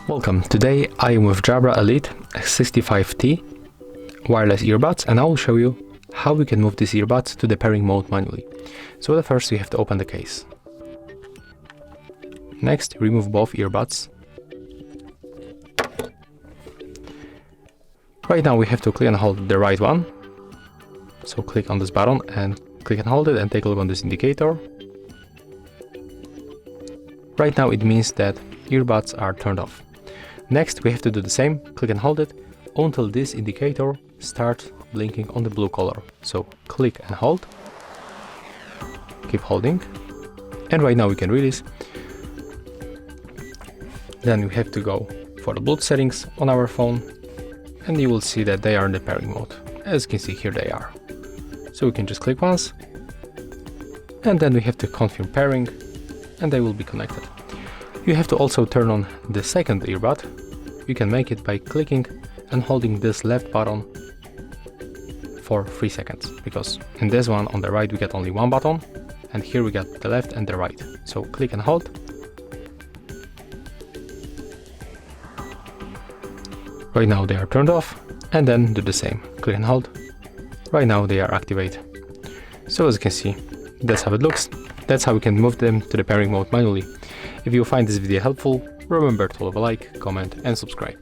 Welcome, today I am with Jabra Elite 65T wireless earbuds, and I will show you how we can move these earbuds to the pairing mode manually. So first you have to open the case. Next, remove both earbuds. Right now we have to click and hold the right one. So click on this button and click and hold it and take a look on this indicator. Right now it means that earbuds are turned off. Next we have to do the same, click and hold it until this indicator starts blinking on the blue color. So click and hold, keep holding, and right now we can release. Then we have to go for the Bluetooth settings on our phone, and you will see that they are in the pairing mode. As you can see here they are. So we can just click once, and then we have to confirm pairing, and they will be connected. You have to also turn on the second earbud. You can make it by clicking and holding this left button for 3 seconds, because in this one on the right we get only one button, and here we got the left and the right. So click and hold. Right now they are turned off, and then do the same, click and hold. Right now they are activated. So as you can see, that's how it looks. That's how we can move them to the pairing mode manually. If you find this video helpful, remember to leave a like, comment and subscribe.